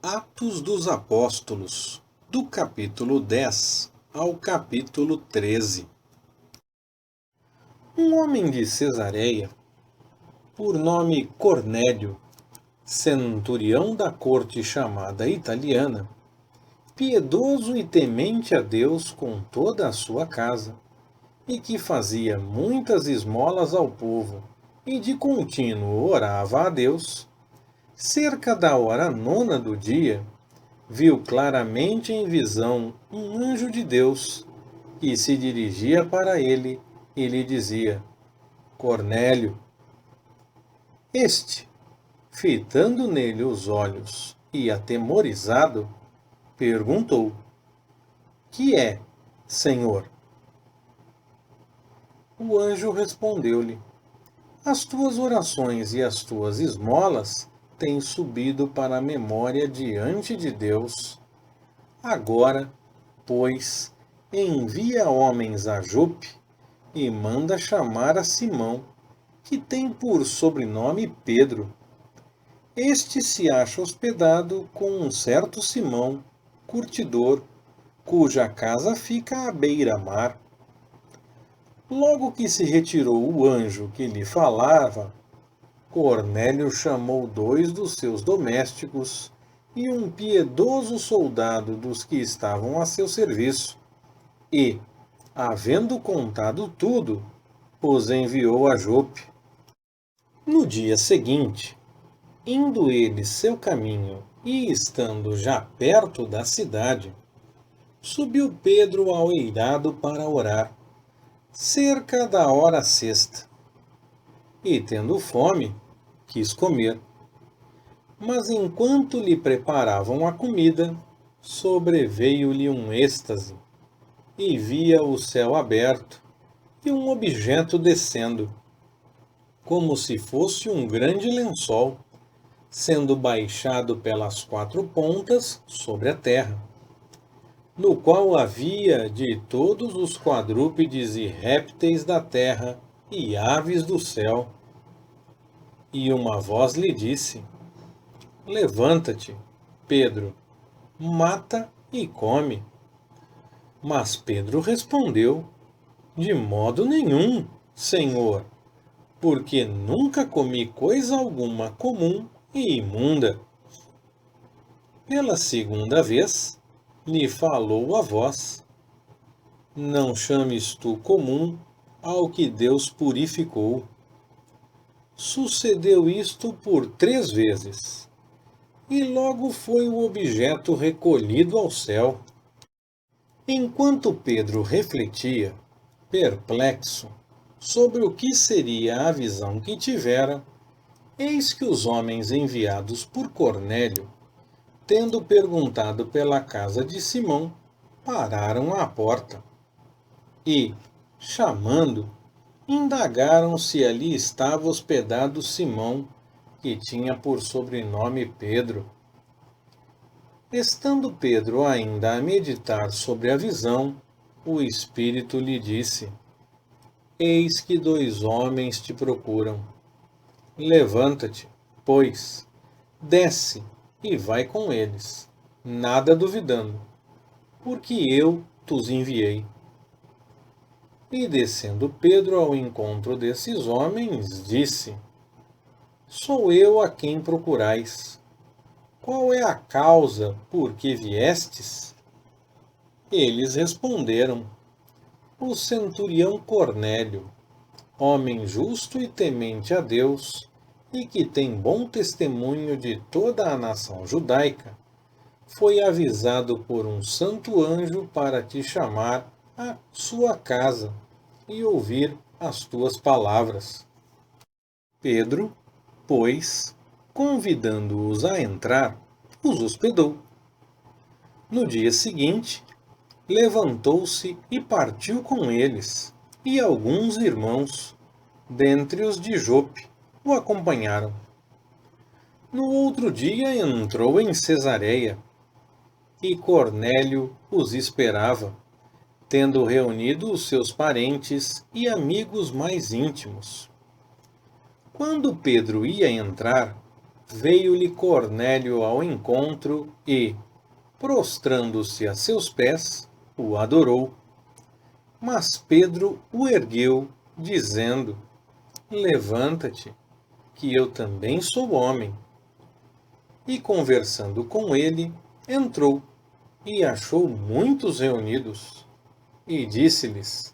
Atos dos Apóstolos, do capítulo 10 ao capítulo 13. Um homem de Cesareia, por nome Cornélio, centurião da corte chamada italiana, piedoso e temente a Deus com toda a sua casa, e que fazia muitas esmolas ao povo, e de contínuo orava a Deus, cerca da hora nona do dia, viu claramente em visão um anjo de Deus que se dirigia para ele e lhe dizia: Cornélio. Este, fitando nele os olhos e atemorizado, perguntou: Que é, Senhor? O anjo respondeu-lhe: As tuas orações e as tuas esmolas têm subido para a memória diante de Deus. Agora, pois, envia homens a Jope e manda chamar a Simão, que tem por sobrenome Pedro. Este se acha hospedado com um certo Simão, curtidor, cuja casa fica à beira-mar. Logo que se retirou o anjo que lhe falava, Cornélio chamou 2 dos seus domésticos e um piedoso soldado dos que estavam a seu serviço, e, havendo contado tudo, os enviou a Jope. No dia seguinte, indo ele seu caminho e estando já perto da cidade, subiu Pedro ao eirado para orar, cerca da hora sexta. E, tendo fome, quis comer. Mas enquanto lhe preparavam a comida, sobreveio-lhe um êxtase, e via o céu aberto e um objeto descendo, como se fosse um grande lençol, sendo baixado pelas 4 pontas sobre a terra, no qual havia de todos os quadrúpedes e répteis da terra e aves do céu. E uma voz lhe disse: Levanta-te, Pedro, mata e come. Mas Pedro respondeu: De modo nenhum, Senhor, porque nunca comi coisa alguma comum e imunda. Pela segunda vez, lhe falou a voz: Não chames tu comum ao que Deus purificou. Sucedeu isto por 3 vezes, e logo foi o objeto recolhido ao céu. Enquanto Pedro refletia, perplexo, sobre o que seria a visão que tivera, eis que os homens enviados por Cornélio, tendo perguntado pela casa de Simão, pararam à porta. E, chamando, indagaram se ali estava hospedado Simão, que tinha por sobrenome Pedro. Estando Pedro ainda a meditar sobre a visão, o Espírito lhe disse: Eis que 2 homens te procuram. Levanta-te, pois, desce e vai com eles, nada duvidando, porque eu os enviei. E descendo Pedro ao encontro desses homens, disse: Sou eu a quem procurais. Qual é a causa por que viestes? Eles responderam: O centurião Cornélio, homem justo e temente a Deus, e que tem bom testemunho de toda a nação judaica, foi avisado por um santo anjo para te chamar à sua casa e ouvir as tuas palavras. Pedro, pois, convidando-os a entrar, os hospedou. No dia seguinte, levantou-se e partiu com eles, e alguns irmãos, dentre os de Jope, o acompanharam. No outro dia entrou em Cesareia, e Cornélio os esperava, tendo reunido os seus parentes e amigos mais íntimos. Quando Pedro ia entrar, veio-lhe Cornélio ao encontro e, prostrando-se a seus pés, o adorou. Mas Pedro o ergueu, dizendo: Levanta-te, que eu também sou homem. E conversando com ele, entrou, e achou muitos reunidos. E disse-lhes: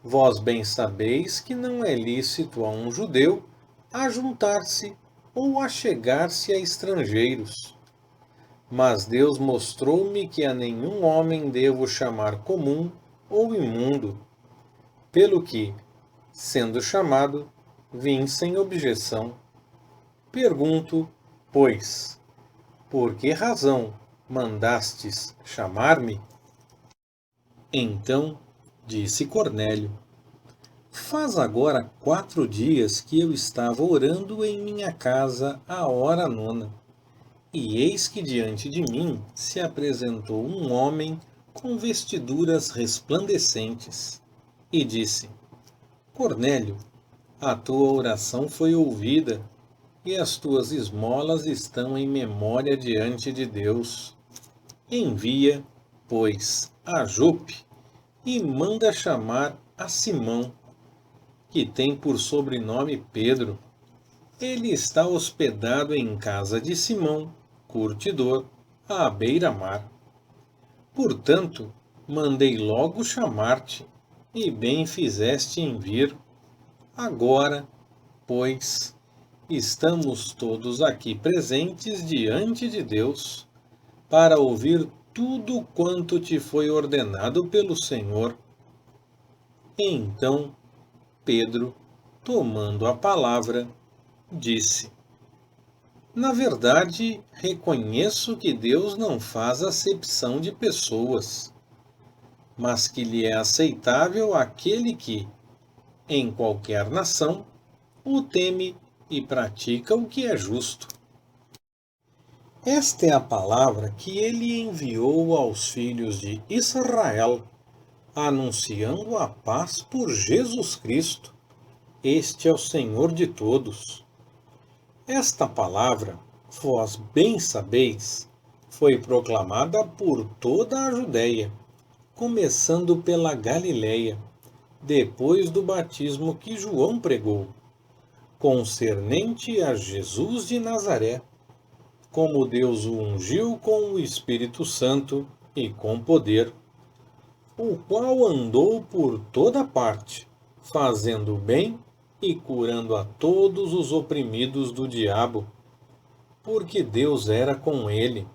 Vós bem sabeis que não é lícito a um judeu ajuntar-se ou achegar-se a estrangeiros. Mas Deus mostrou-me que a nenhum homem devo chamar comum ou imundo, pelo que, sendo chamado, vim sem objeção. Pergunto, pois, por que razão mandastes chamar-me? Então disse Cornélio: Faz agora 4 dias que eu estava orando em minha casa à hora nona, e eis que diante de mim se apresentou um homem com vestiduras resplandecentes, e disse: Cornélio, a tua oração foi ouvida, e as tuas esmolas estão em memória diante de Deus. Envia, pois, a Jope, e manda chamar a Simão, que tem por sobrenome Pedro. Ele está hospedado em casa de Simão, curtidor, à beira-mar. Portanto, mandei logo chamar-te, e bem fizeste em vir. Agora, pois, estamos todos aqui presentes diante de Deus, para ouvir tudo quanto te foi ordenado pelo Senhor. Então Pedro, tomando a palavra, disse: Na verdade, reconheço que Deus não faz acepção de pessoas, mas que lhe é aceitável aquele que, em qualquer nação, o teme e pratica o que é justo. Esta é a palavra que ele enviou aos filhos de Israel, anunciando a paz por Jesus Cristo. Este é o Senhor de todos. Esta palavra, vós bem sabeis, foi proclamada por toda a Judéia, começando pela Galiléia, depois do batismo que João pregou, concernente a Jesus de Nazaré, como Deus o ungiu com o Espírito Santo e com poder, o qual andou por toda parte, fazendo o bem e curando a todos os oprimidos do diabo, porque Deus era com ele.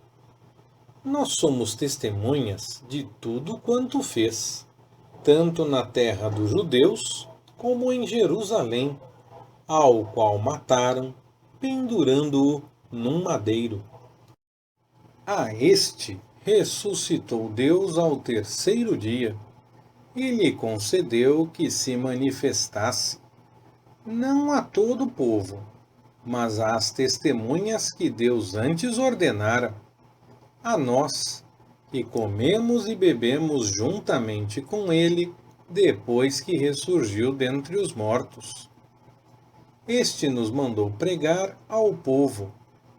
Nós somos testemunhas de tudo quanto fez, tanto na terra dos judeus como em Jerusalém, ao qual mataram, pendurando-o num madeiro. A este ressuscitou Deus ao 3º dia, e lhe concedeu que se manifestasse, não a todo o povo, mas às testemunhas que Deus antes ordenara, a nós, que comemos e bebemos juntamente com ele, depois que ressurgiu dentre os mortos. Este nos mandou pregar ao povo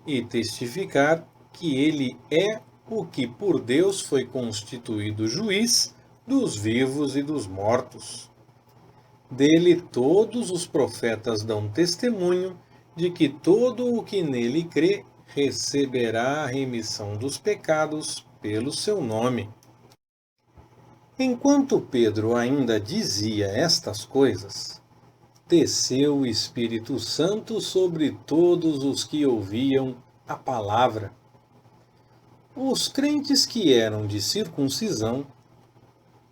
e testificar que ele é o que por Deus foi constituído juiz dos vivos e dos mortos. Dele todos os profetas dão testemunho de que todo o que nele crê receberá a remissão dos pecados pelo seu nome. Enquanto Pedro ainda dizia estas coisas, desceu o Espírito Santo sobre todos os que ouviam a palavra. Os crentes que eram de circuncisão,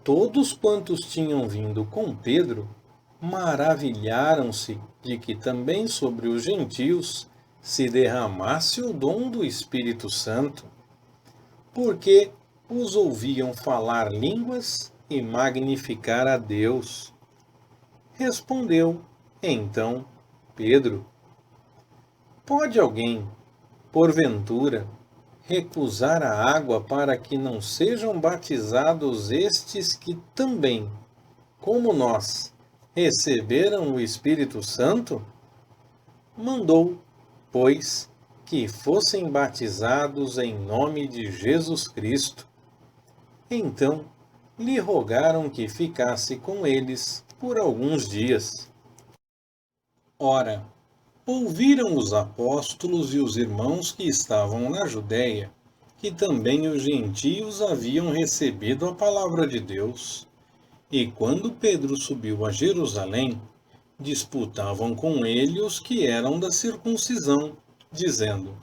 todos quantos tinham vindo com Pedro, maravilharam-se de que também sobre os gentios se derramasse o dom do Espírito Santo, porque os ouviam falar línguas e magnificar a Deus. Respondeu, então, Pedro: Pode alguém, porventura, recusar a água para que não sejam batizados estes que também, como nós, receberam o Espírito Santo? Mandou, pois, que fossem batizados em nome de Jesus Cristo. Então, lhe rogaram que ficasse com eles por alguns dias. Ora, ouviram os apóstolos e os irmãos que estavam na Judéia, que também os gentios haviam recebido a palavra de Deus. E quando Pedro subiu a Jerusalém, disputavam com ele os que eram da circuncisão, dizendo: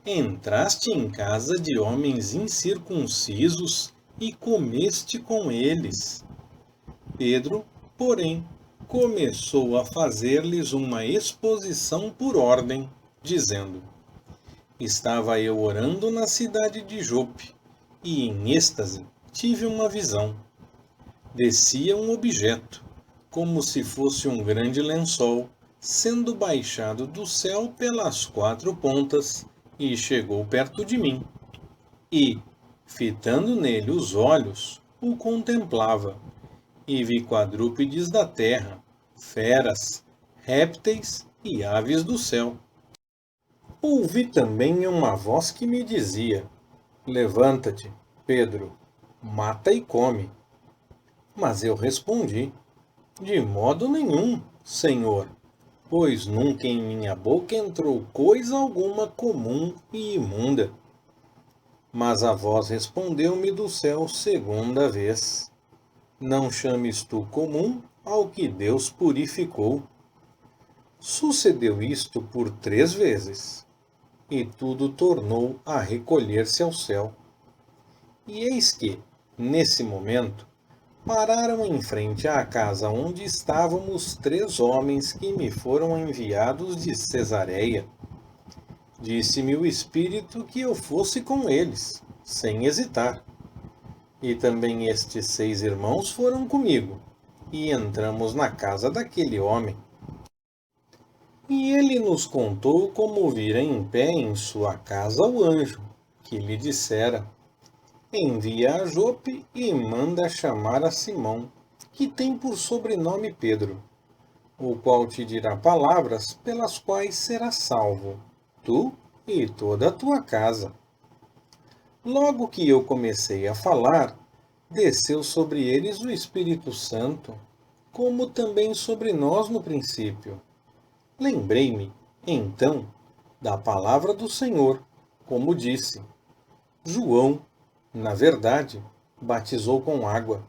Entraste em casa de homens incircuncisos e comeste com eles. Pedro, porém, começou a fazer-lhes uma exposição por ordem, dizendo: Estava eu orando na cidade de Jope, e em êxtase tive uma visão. Descia um objeto, como se fosse um grande lençol, sendo baixado do céu pelas quatro pontas, e chegou perto de mim. E, fitando nele os olhos, o contemplava, e vi quadrúpedes da terra, feras, répteis e aves do céu. Ouvi também uma voz que me dizia: Levanta-te, Pedro, mata e come. Mas eu respondi: De modo nenhum, Senhor, pois nunca em minha boca entrou coisa alguma comum e imunda. Mas a voz respondeu-me do céu segunda vez: Não chames tu comum ao que Deus purificou. Sucedeu isto por 3 vezes, e tudo tornou a recolher-se ao céu. E eis que, nesse momento, pararam em frente à casa onde estávamos 3 homens que me foram enviados de Cesareia. Disse-me o Espírito que eu fosse com eles, sem hesitar. E também estes 6 irmãos foram comigo, e entramos na casa daquele homem. E ele nos contou como vira em pé em sua casa o anjo, que lhe dissera: Envia a Jope e manda chamar a Simão, que tem por sobrenome Pedro, o qual te dirá palavras pelas quais serás salvo, tu e toda a tua casa. Logo que eu comecei a falar, desceu sobre eles o Espírito Santo, como também sobre nós no princípio. Lembrei-me, então, da palavra do Senhor, como disse: João, na verdade, batizou com água,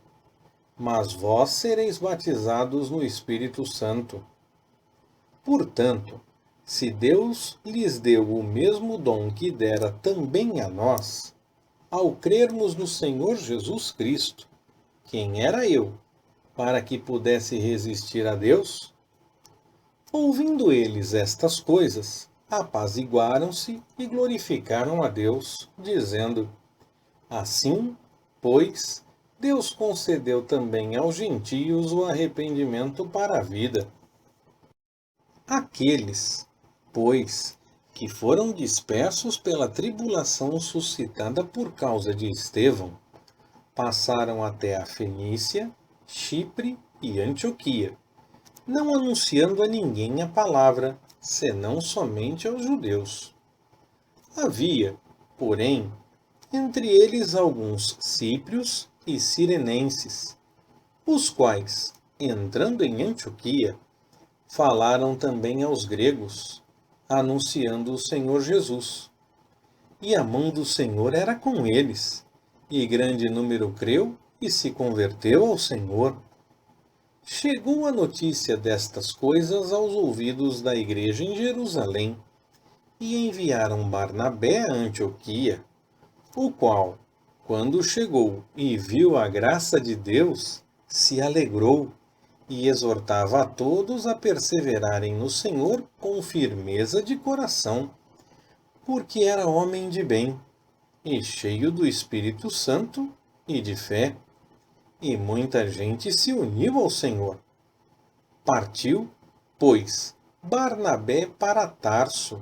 mas vós sereis batizados no Espírito Santo. Portanto, se Deus lhes deu o mesmo dom que dera também a nós, ao crermos no Senhor Jesus Cristo, quem era eu, para que pudesse resistir a Deus? Ouvindo eles estas coisas, apaziguaram-se e glorificaram a Deus, dizendo: Assim, pois, Deus concedeu também aos gentios o arrependimento para a vida. Aqueles, pois, que foram dispersos pela tribulação suscitada por causa de Estevão, passaram até a Fenícia, Chipre e Antioquia, não anunciando a ninguém a palavra, senão somente aos judeus. Havia, porém, entre eles alguns cíprios e cirenenses, os quais, entrando em Antioquia, falaram também aos gregos, anunciando o Senhor Jesus. E a mão do Senhor era com eles, e grande número creu e se converteu ao Senhor. Chegou a notícia destas coisas aos ouvidos da igreja em Jerusalém, e enviaram Barnabé a Antioquia, o qual, quando chegou e viu a graça de Deus, se alegrou e exortava a todos a perseverarem no Senhor com firmeza de coração, porque era homem de bem, e cheio do Espírito Santo e de fé, e muita gente se uniu ao Senhor. Partiu, pois, Barnabé para Tarso,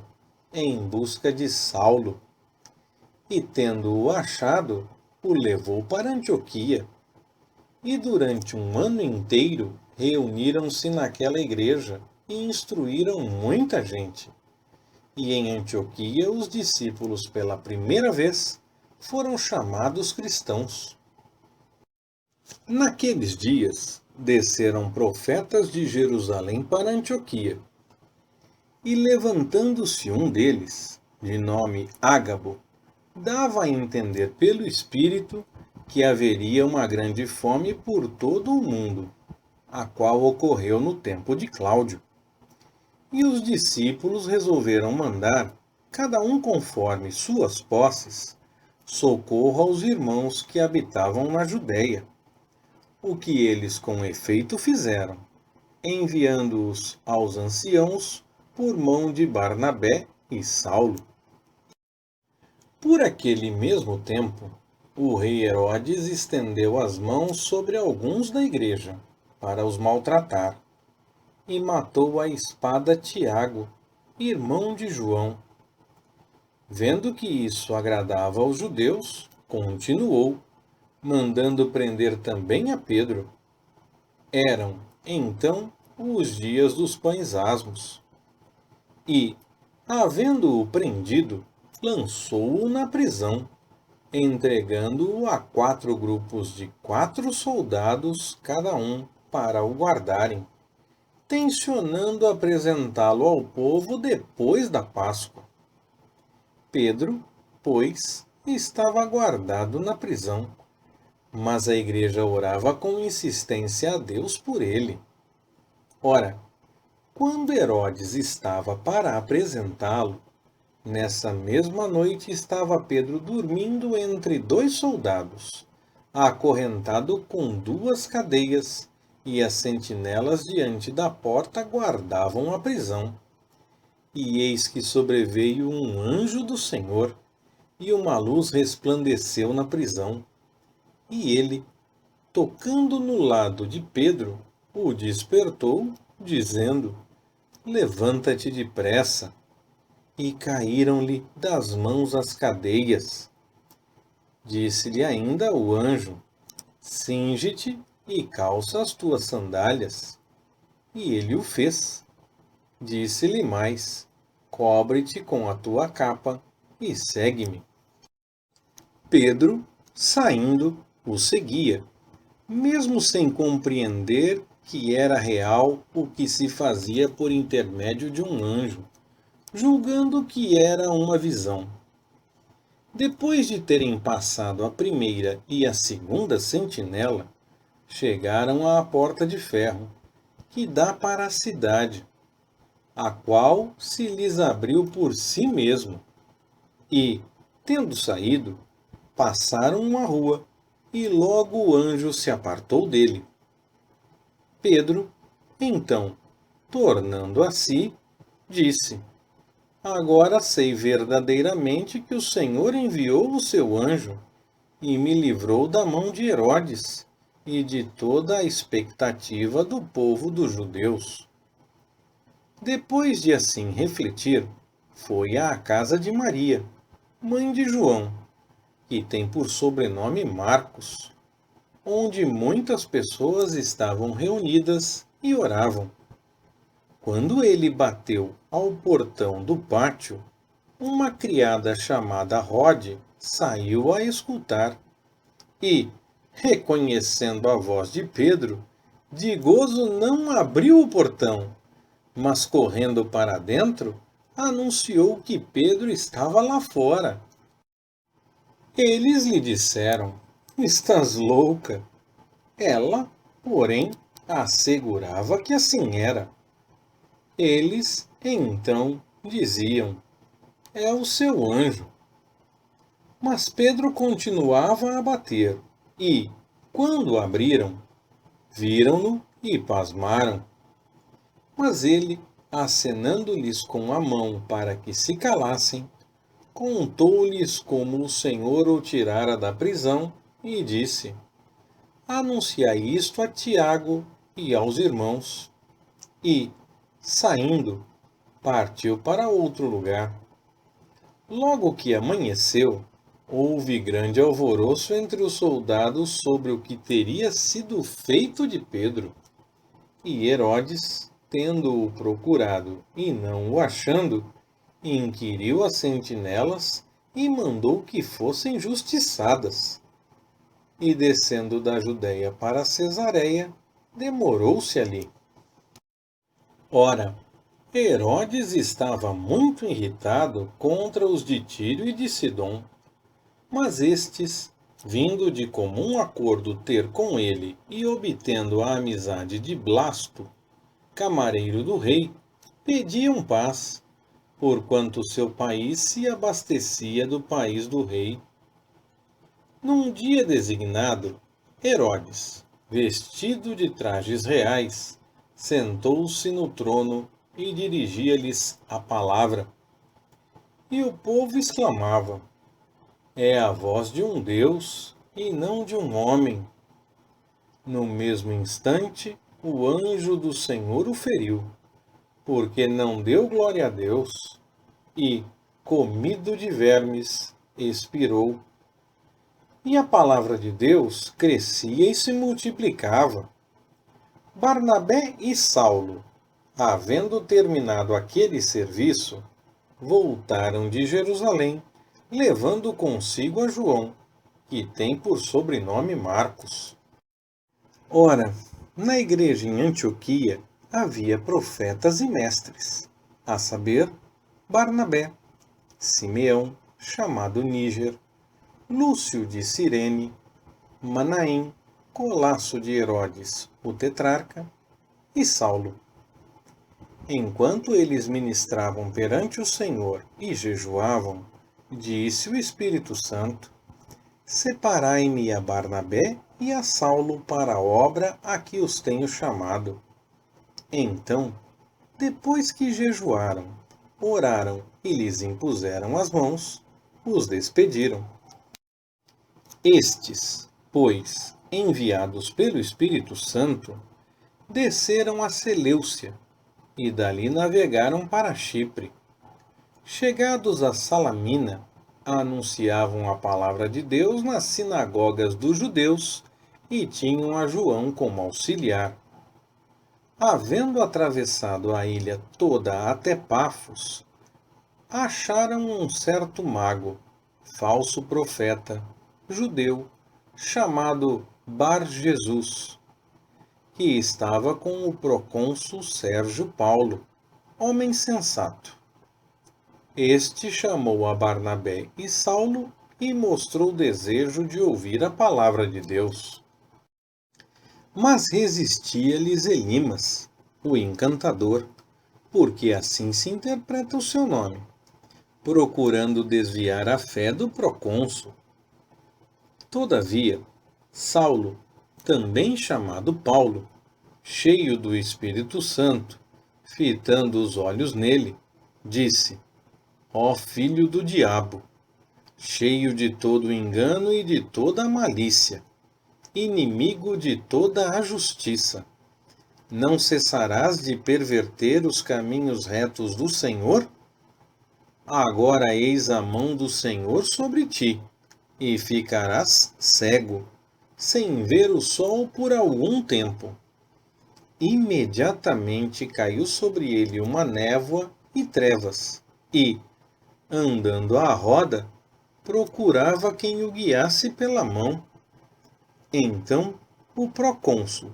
em busca de Saulo, e tendo-o achado, o levou para Antioquia. E durante um ano inteiro reuniram-se naquela igreja e instruíram muita gente. e em Antioquia os discípulos pela primeira vez foram chamados cristãos. Naqueles dias, desceram profetas de Jerusalém para Antioquia, e levantando-se um deles, de nome Ágabo, dava a entender pelo Espírito que haveria uma grande fome por todo o mundo, a qual ocorreu no tempo de Cláudio. E os discípulos resolveram mandar, cada um conforme suas posses, socorro aos irmãos que habitavam na Judéia. O que eles com efeito fizeram, enviando-os aos anciãos por mão de Barnabé e Saulo. Por aquele mesmo tempo, o rei Herodes estendeu as mãos sobre alguns da igreja, para os maltratar, e matou à espada Tiago, irmão de João. Vendo que isso agradava aos judeus, continuou, mandando prender também a Pedro. Eram, então, os dias dos pães asmos. E, havendo-o prendido, lançou-o na prisão, entregando-o a 4 grupos de 4 soldados cada um para o guardarem, tencionando apresentá-lo ao povo depois da Páscoa. Pedro, pois, estava guardado na prisão, mas a igreja orava com insistência a Deus por ele. Ora, quando Herodes estava para apresentá-lo, nessa mesma noite estava Pedro dormindo entre 2 soldados, acorrentado com 2 cadeias, e as sentinelas diante da porta guardavam a prisão. E eis que sobreveio um anjo do Senhor, e uma luz resplandeceu na prisão. E ele, tocando no lado de Pedro, o despertou, dizendo: Levanta-te depressa. E caíram-lhe das mãos as cadeias. Disse-lhe ainda o anjo: Cinge-te e calça as tuas sandálias. E ele o fez. Disse-lhe mais: Cobre-te com a tua capa e segue-me. Pedro, saindo, o seguia, mesmo sem compreender que era real o que se fazia por intermédio de um anjo, julgando que era uma visão. Depois de terem passado a primeira e a segunda sentinela, chegaram à porta de ferro, que dá para a cidade, a qual se lhes abriu por si mesmo. E, tendo saído, passaram uma rua, e logo o anjo se apartou dele. Pedro, então, tornando a si, disse: Agora sei verdadeiramente que o Senhor enviou o seu anjo e me livrou da mão de Herodes e de toda a expectativa do povo dos judeus. Depois de assim refletir, foi à casa de Maria, mãe de João, que tem por sobrenome Marcos, onde muitas pessoas estavam reunidas e oravam. Quando ele bateu ao portão do pátio, uma criada chamada Rode saiu a escutar e, reconhecendo a voz de Pedro, de gozo não abriu o portão, mas correndo para dentro, anunciou que Pedro estava lá fora. Eles lhe disseram: Estás louca? Ela, porém, assegurava que assim era. Eles, então, diziam: É o seu anjo. Mas Pedro continuava a bater, e, quando abriram, viram-no e pasmaram. Mas ele, acenando-lhes com a mão para que se calassem, contou-lhes como o Senhor o tirara da prisão e disse: Anunciai isto a Tiago e aos irmãos. E, saindo, partiu para outro lugar. Logo que amanheceu, houve grande alvoroço entre os soldados sobre o que teria sido feito de Pedro. E Herodes, tendo-o procurado e não o achando, inquiriu as sentinelas e mandou que fossem justiçadas. E descendo da Judéia para Cesareia, demorou-se ali. Ora, Herodes estava muito irritado contra os de Tiro e de Sidom, mas estes, vindo de comum acordo ter com ele e obtendo a amizade de Blasto, camareiro do rei, pediam paz, porquanto seu país se abastecia do país do rei. Num dia designado, Herodes, vestido de trajes reais, sentou-se no trono e dirigia-lhes a palavra. E o povo exclamava: é a voz de um Deus e não de um homem. No mesmo instante, o anjo do Senhor o feriu, porque não deu glória a Deus, e, comido de vermes, expirou. E a palavra de Deus crescia e se multiplicava. Barnabé e Saulo, havendo terminado aquele serviço, voltaram de Jerusalém, levando consigo a João, que tem por sobrenome Marcos. Ora, na igreja em Antioquia havia profetas e mestres, a saber, Barnabé, Simeão, chamado Níger, Lúcio de Cirene, Manaém, Colasso de Herodes, o tetrarca, e Saulo. Enquanto eles ministravam perante o Senhor e jejuavam, disse o Espírito Santo: separai-me a Barnabé e a Saulo para a obra a que os tenho chamado. Então, depois que jejuaram, oraram e lhes impuseram as mãos, os despediram. Estes, pois, enviados pelo Espírito Santo, desceram a Seleucia e dali navegaram para Chipre. Chegados a Salamina, anunciavam a palavra de Deus nas sinagogas dos judeus e tinham a João como auxiliar. Havendo atravessado a ilha toda até Pafos, acharam um certo mago, falso profeta, judeu, chamado Bar-Jesus, que estava com o procônsul Sérgio Paulo, homem sensato. Este chamou a Barnabé e Saulo e mostrou desejo de ouvir a palavra de Deus. Mas resistia-lhes Elimas, o encantador, porque assim se interpreta o seu nome, procurando desviar a fé do procônsul. Todavia, Saulo, também chamado Paulo, cheio do Espírito Santo, fitando os olhos nele, disse: ó filho do diabo, cheio de todo engano e de toda malícia, inimigo de toda a justiça, não cessarás de perverter os caminhos retos do Senhor? Agora eis a mão do Senhor sobre ti, e ficarás cego, sem ver o sol por algum tempo. Imediatamente caiu sobre ele uma névoa e trevas, e, andando à roda, procurava quem o guiasse pela mão. Então o procônsul,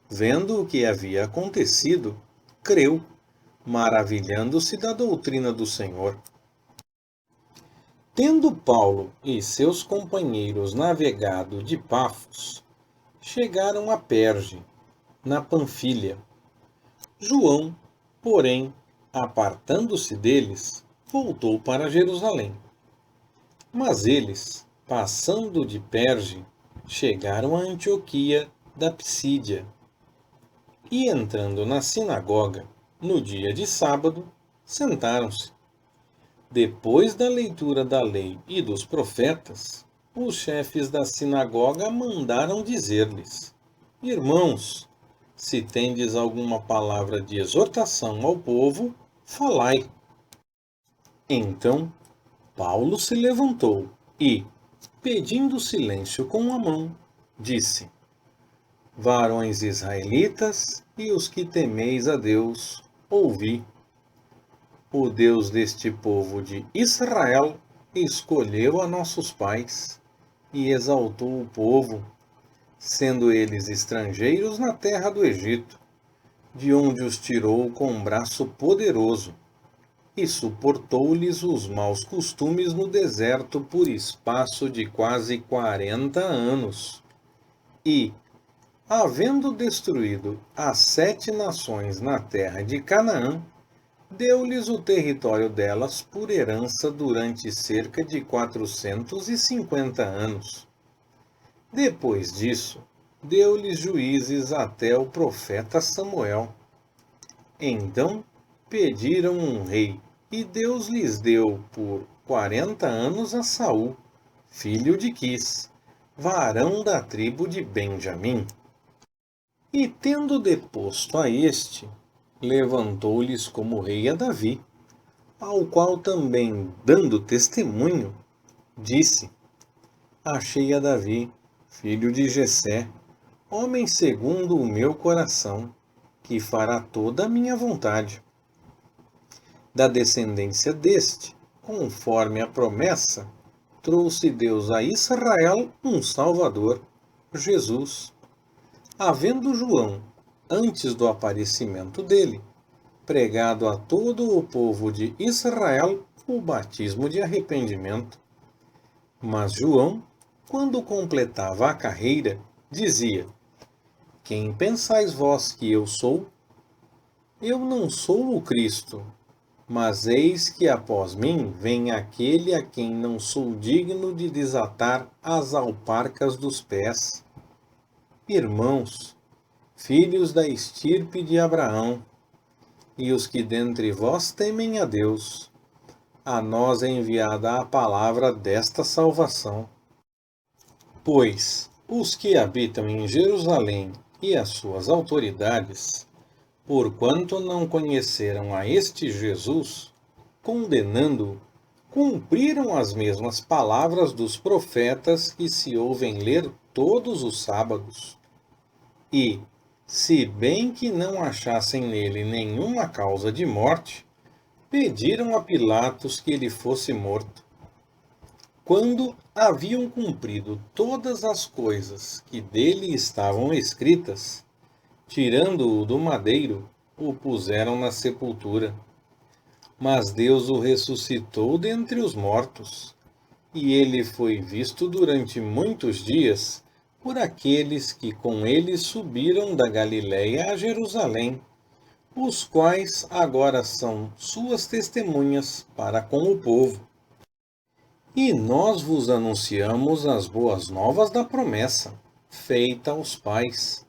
vendo o que havia acontecido, creu, maravilhando-se da doutrina do Senhor. Tendo Paulo e seus companheiros navegado de Pafos, chegaram a Perge, na Panfilha. João, porém, apartando-se deles, voltou para Jerusalém. Mas eles, passando de Perge, chegaram a Antioquia da Psídia. E entrando na sinagoga, no dia de sábado, sentaram-se. Depois da leitura da lei e dos profetas, os chefes da sinagoga mandaram dizer-lhes: irmãos, se tendes alguma palavra de exortação ao povo, falai. Então Paulo se levantou e, pedindo silêncio com a mão, disse: varões israelitas e os que temeis a Deus, ouvi. O Deus deste povo de Israel escolheu a nossos pais e exaltou o povo, sendo eles estrangeiros na terra do Egito, de onde os tirou com um braço poderoso, e suportou-lhes os maus costumes no deserto por espaço de quase 40 anos. E, havendo destruído as 7 nações na terra de Canaã, deu-lhes o território delas por herança durante cerca de 450 anos. Depois disso, deu-lhes juízes até o profeta Samuel. Então pediram um rei, e Deus lhes deu por 40 anos a Saul, filho de Quis, varão da tribo de Benjamim. E tendo deposto a este, levantou-lhes como rei a Davi, ao qual também, dando testemunho, disse: Achei a Davi, filho de Jessé, homem segundo o meu coração, que fará toda a minha vontade. Da descendência deste, conforme a promessa, trouxe Deus a Israel um Salvador, Jesus. Havendo João, antes do aparecimento dele, pregado a todo o povo de Israel o batismo de arrependimento. Mas João, quando completava a carreira, dizia: Quem pensais vós que eu sou? Eu não sou o Cristo, mas eis que após mim vem aquele a quem não sou digno de desatar as alparcas dos pés. Irmãos, filhos da estirpe de Abraão, e os que dentre vós temem a Deus, a nós é enviada a palavra desta salvação. Pois os que habitam em Jerusalém e as suas autoridades, porquanto não conheceram a este Jesus, condenando-o, cumpriram as mesmas palavras dos profetas que se ouvem ler todos os sábados. E, se bem que não achassem nele nenhuma causa de morte, pediram a Pilatos que ele fosse morto. Quando haviam cumprido todas as coisas que dele estavam escritas, tirando-o do madeiro, o puseram na sepultura. Mas Deus o ressuscitou dentre os mortos, e ele foi visto durante muitos dias por aqueles que com ele subiram da Galiléia a Jerusalém, os quais agora são suas testemunhas para com o povo. E nós vos anunciamos as boas novas da promessa, feita aos pais,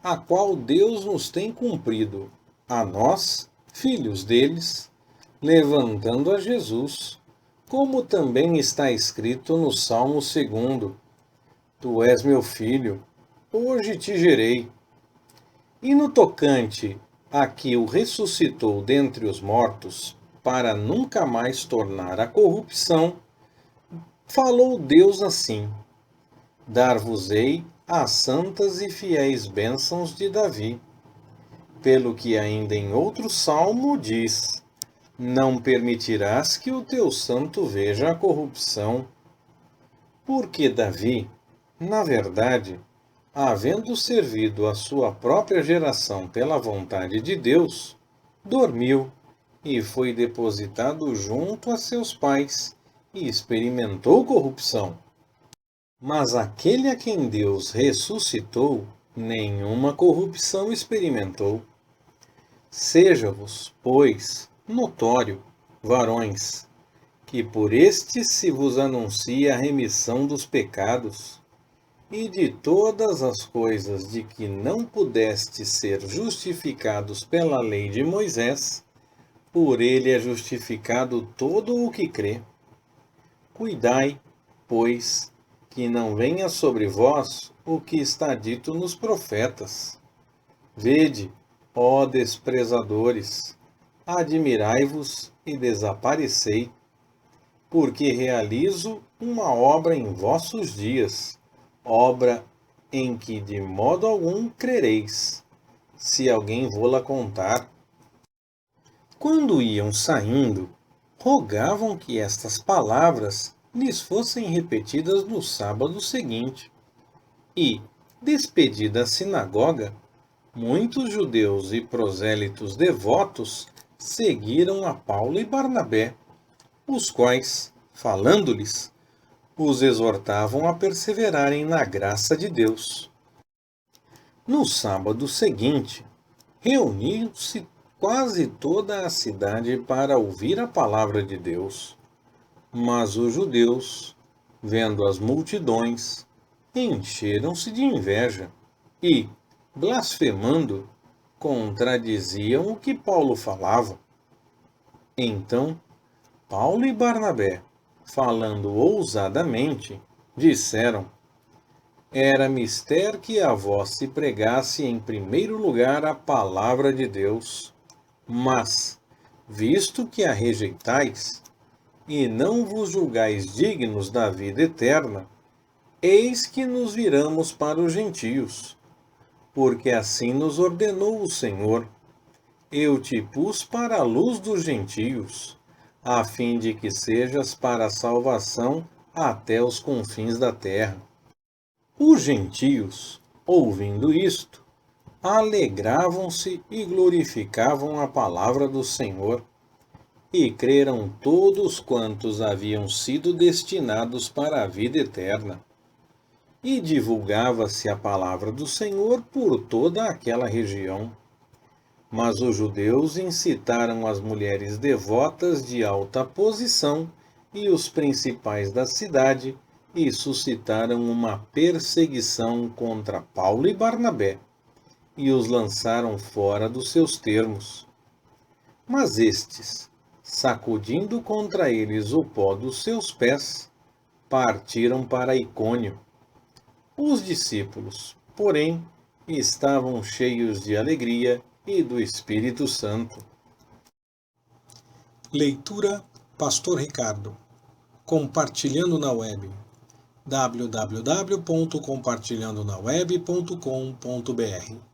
a qual Deus nos tem cumprido, a nós, filhos deles, levantando a Jesus, como também está escrito no Salmo 2: Tu és meu filho, hoje te gerei. E no tocante a que o ressuscitou dentre os mortos, para nunca mais tornar a corrupção, falou Deus assim: Dar-vos-ei as santas e fiéis bênçãos de Davi. Pelo que ainda em outro salmo diz: Não permitirás que o teu santo veja a corrupção. Porque Davi, na verdade, havendo servido a sua própria geração pela vontade de Deus, dormiu e foi depositado junto a seus pais, e experimentou corrupção. Mas aquele a quem Deus ressuscitou, nenhuma corrupção experimentou. Seja-vos, pois, notório, varões, que por este se vos anuncia a remissão dos pecados, e de todas as coisas de que não pudestes ser justificados pela lei de Moisés, por ele é justificado todo o que crê. Cuidai, pois, que não venha sobre vós o que está dito nos profetas. Vede, ó desprezadores, admirai-vos e desaparecei, porque realizo uma obra em vossos dias, obra em que de modo algum crereis, se alguém vô-la contar. Quando iam saindo, rogavam que estas palavras lhes fossem repetidas no sábado seguinte. E, despedida a sinagoga, muitos judeus e prosélitos devotos seguiram a Paulo e Barnabé, os quais, falando-lhes, os exortavam a perseverarem na graça de Deus. No sábado seguinte, reuniu-se quase toda a cidade para ouvir a palavra de Deus. Mas os judeus, vendo as multidões, encheram-se de inveja e, blasfemando, contradiziam o que Paulo falava. Então, Paulo e Barnabé, falando ousadamente, disseram: era mister que a vós se pregasse em primeiro lugar a palavra de Deus, mas, visto que a rejeitais, e não vos julgais dignos da vida eterna, eis que nos viramos para os gentios, porque assim nos ordenou o Senhor: eu te pus para a luz dos gentios, a fim de que sejas para a salvação até os confins da terra. Os gentios, ouvindo isto, alegravam-se e glorificavam a palavra do Senhor, e creram todos quantos haviam sido destinados para a vida eterna. E divulgava-se a palavra do Senhor por toda aquela região. Mas os judeus incitaram as mulheres devotas de alta posição e os principais da cidade, e suscitaram uma perseguição contra Paulo e Barnabé, e os lançaram fora dos seus termos. Mas estes, sacudindo contra eles o pó dos seus pés, partiram para Icônio. Os discípulos, porém, estavam cheios de alegria e do Espírito Santo. Leitura Pastor Ricardo. Compartilhando na web. www.compartilhandonaweb.com.br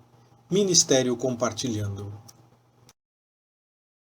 Ministério Compartilhando.